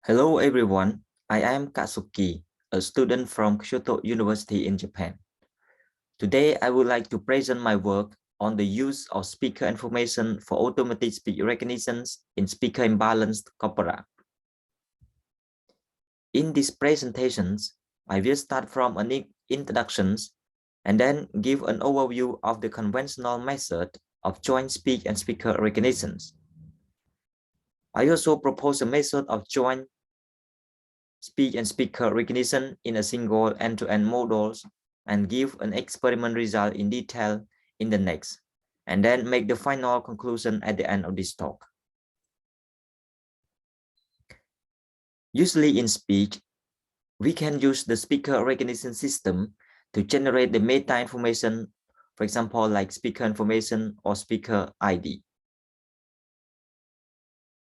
Hello everyone, I am Katsuki, a student from Kyoto University in Japan. Today I would like to present my work on the use of speaker information for automatic speech recognitions in speaker imbalanced corpora. In these presentations, I will start from an introduction and then give an overview of the conventional method of joint speech and speaker recognitions. I also propose a method of joint speech and speaker recognition in a single end-to-end models and give an experiment result in detail in the next, and then make the final conclusion at the end of this talk. Usually in speech, we can use the speaker recognition system to generate the meta information, for example, like speaker information or speaker ID.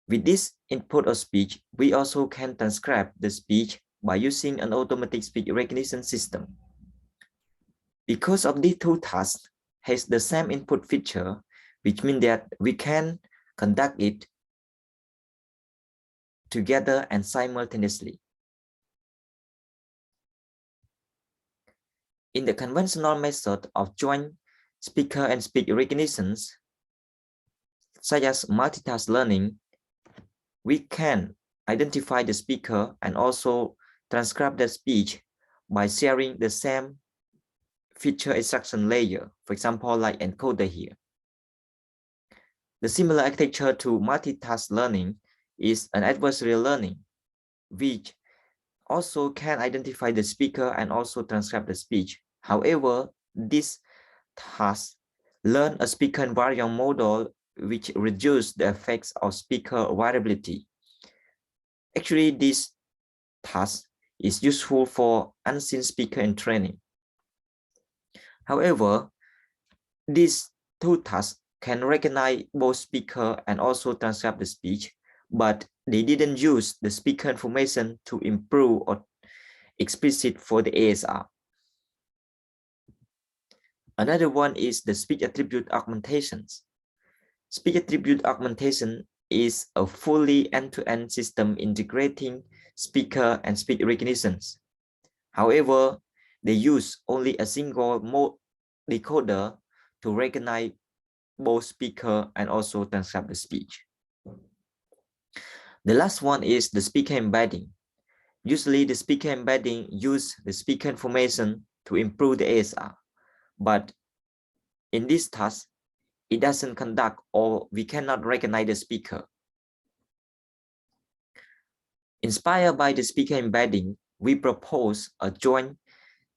With this input of speech, we also can transcribe the speech by using an automatic speech recognition system. Because of these two tasks has the same input feature, which means that we can conduct it together and simultaneously. In the conventional method of joint speaker and speech recognitions, such as multitask learning, we can identify the speaker and also transcribe the speech by sharing the same feature instruction layer, for example, like encoder here. The similar architecture to multitask learning is an adversarial learning, which also can identify the speaker and also transcribe the speech. However, this task learn a speaker invariant model which reduce the effects of speaker variability. Actually, this task is useful for unseen speaker in training. However, these two tasks can recognize both speaker and also transcribe the speech, but they didn't use the speaker information to improve or explicit for the ASR. Another one is the speech attribute augmentations. Speech attribute augmentation is a fully end-to-end system integrating speaker and speech recognitions. However, they use only a single mode decoder to recognize both speaker and also transcribe the speech. The last one is the speaker embedding. Usually the speaker embedding use the speaker information to improve the ASR, but in this task, it doesn't conduct or we cannot recognize the speaker. Inspired by the speaker embedding, we propose a joint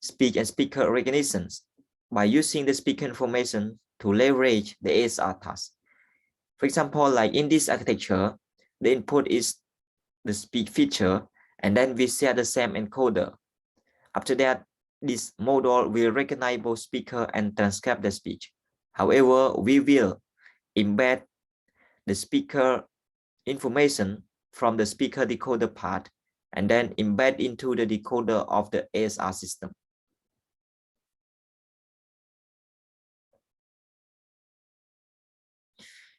speech and speaker recognitions by using the speaker information to leverage the ASR task. For example, like in this architecture, the input is the speech feature, and then we share the same encoder. After that, this model will recognize both speaker and transcribe the speech. However, we will embed the speaker information from the speaker decoder part and then embed into the decoder of the ASR system.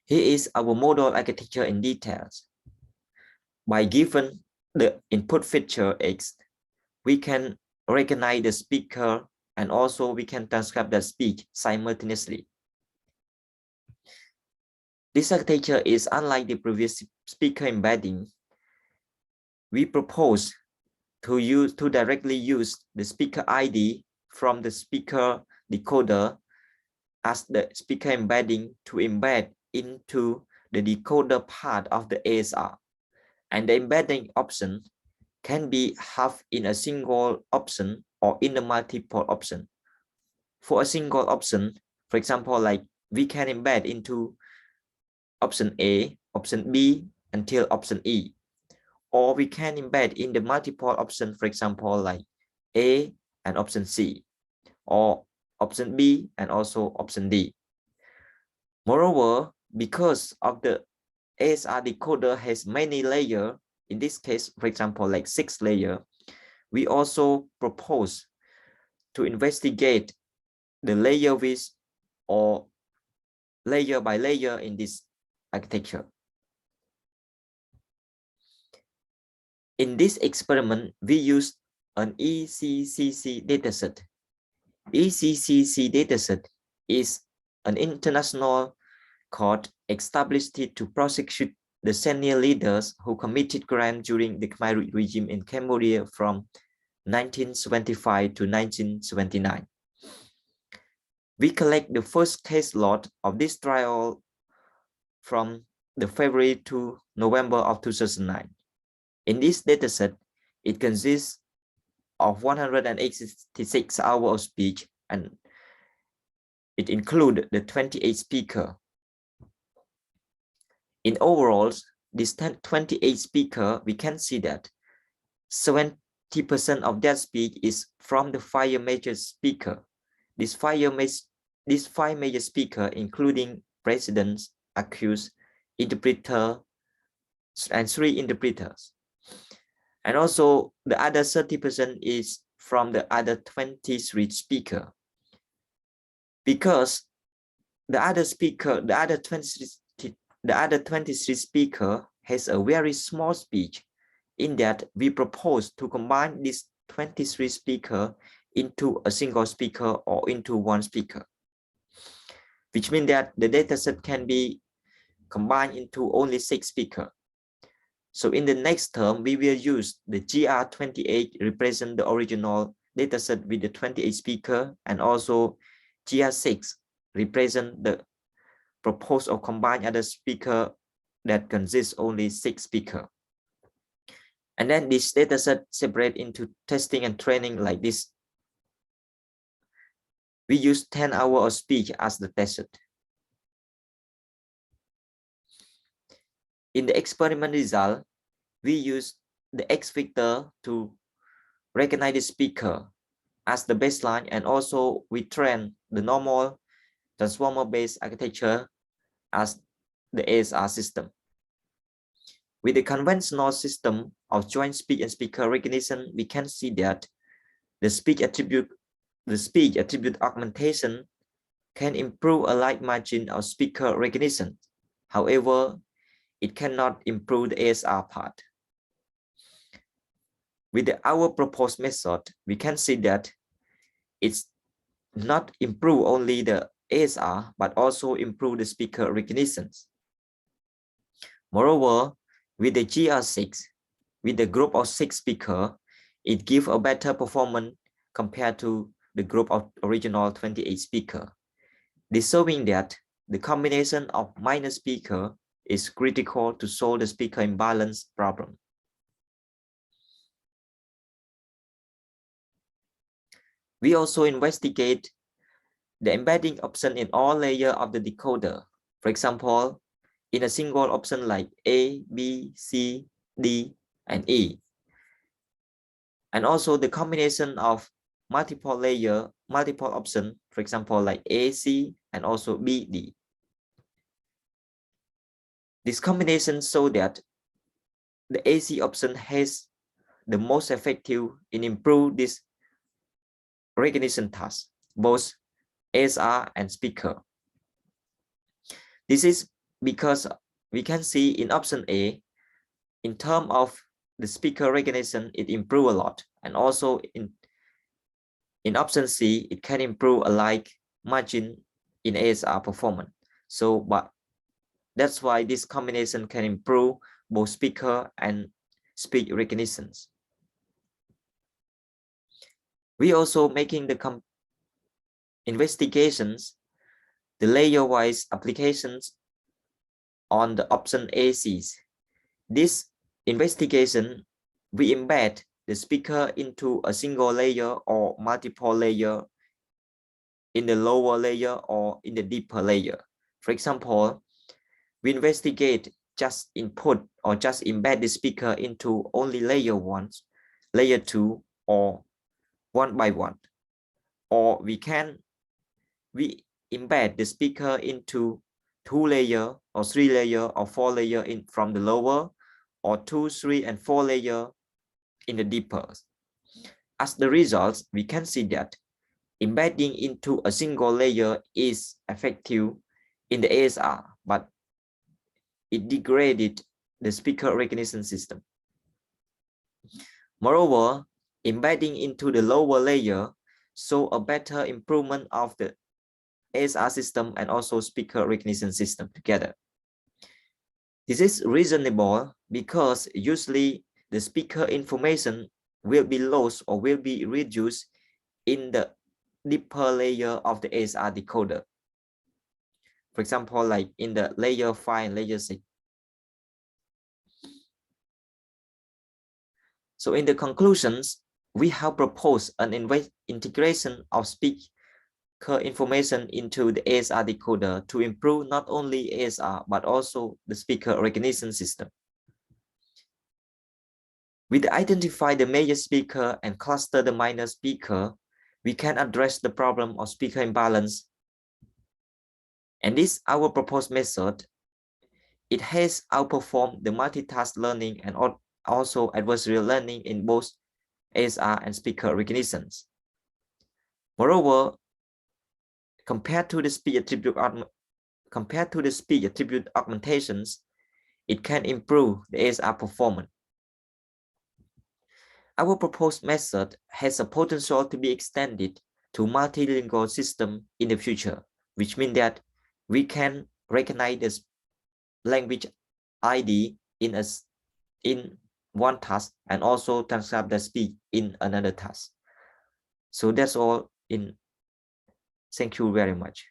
Here is our model architecture in details. By given the input feature X, we can recognize the speaker and also we can transcribe the speech simultaneously. This architecture is unlike the previous speaker embedding. We propose to directly use the speaker ID from the speaker decoder as the speaker embedding to embed into the decoder part of the ASR. And the embedding option can be half in a single option or in a multiple option. For a single option, for example, like we can embed into option A, option B until option E. Or we can embed in the multiple option, for example, like A and option C, or option B and also option D. Moreover, because of the ASR decoder has many layers, in this case, for example, like 6 layers, we also propose to investigate the layer width or layer by layer in this architecture. In this experiment, we used an ECCC dataset. ECCC dataset is an international court established to prosecute the senior leaders who committed crimes during the Khmer regime in Cambodia from 1975 to 1979. We collect the first case lot of this trial from the February to November of 2009. In this dataset, it consists of 186 hours of speech, and it includes the 28 speakers. In overall, this 28 speakers, we can see that 70% of their speech is from the 5 major speakers. These five major speakers, including presidents, accused, interpreter, and 3 interpreters. And also the other 30% is from the other 23 speakers. Because the other 23 speaker has a very small speech, in that we propose to combine these 23 speakers into a single speaker or into one speaker, which means that the dataset can be combined into only 6 speakers. So in the next term, we will use the GR28 represent the original dataset with the 28 speaker, and also GR6 represent the proposed or combined other speaker that consists only 6 speakers. And then this dataset separate into testing and training like this. We use 10 hours of speech as the test. In the experiment result, we use the X vector to recognize the speaker as the baseline, and also we train the normal transformer-based architecture as the ASR system. With the conventional system of joint speech and speaker recognition, we can see that the speech attribute augmentation can improve a light margin of speaker recognition. However, it cannot improve the ASR part. With our proposed method, we can see that it's not improve only the ASR, but also improve the speaker recognition. Moreover, with the GR6, with the group of 6 speakers, it gives a better performance compared to the group of original 28 speakers. This showing that the combination of minor speaker is critical to solve the speaker imbalance problem. We also investigate the embedding option in all layers of the decoder. For example, in a single option like A, B, C, D, and E. And also the combination of multiple layer, multiple options, for example, like A, C, and also B, D. This combination shows that the AC option has the most effective in improve this recognition task, both ASR and speaker. This is because we can see in option A, in terms of the speaker recognition, it improves a lot. And also in option C, it can improve a like margin in ASR performance. So, but that's why this combination can improve both speaker and speech recognitions. We also making the investigations, the layer-wise applications on the option ACs. This investigation, we embed the speaker into a single layer or multiple layer in the lower layer or in the deeper layer. For example, we investigate just input or just embed the speaker into only layer 1, layer 2, or 1 by 1. Or we embed the speaker into 2 layer or 3 layer or 4 layer in from the lower, or 2, 3, and 4 layer in the deeper. As the result, we can see that embedding into a single layer is effective in the ASR, but it degraded the speaker recognition system. Moreover, embedding into the lower layer show a better improvement of the ASR system and also speaker recognition system together. This is reasonable because usually the speaker information will be lost or will be reduced in the deeper layer of the ASR decoder. For example, like in the layer 5 and layer 6. So in the conclusions, we have proposed an integration of speaker information into the ASR decoder to improve not only ASR but also the speaker recognition system. With identify the major speaker and cluster the minor speaker, we can address the problem of speaker imbalance. And this our proposed method. It has outperformed the multitask learning and also adversarial learning in both ASR and speaker recognitions. Moreover, compared to the speech attribute augmentations, it can improve the ASR performance. Our proposed method has a potential to be extended to multilingual system in the future, which means that we can recognize the language ID in one task and also transcribe the speech in another task. So that's all. Thank you very much.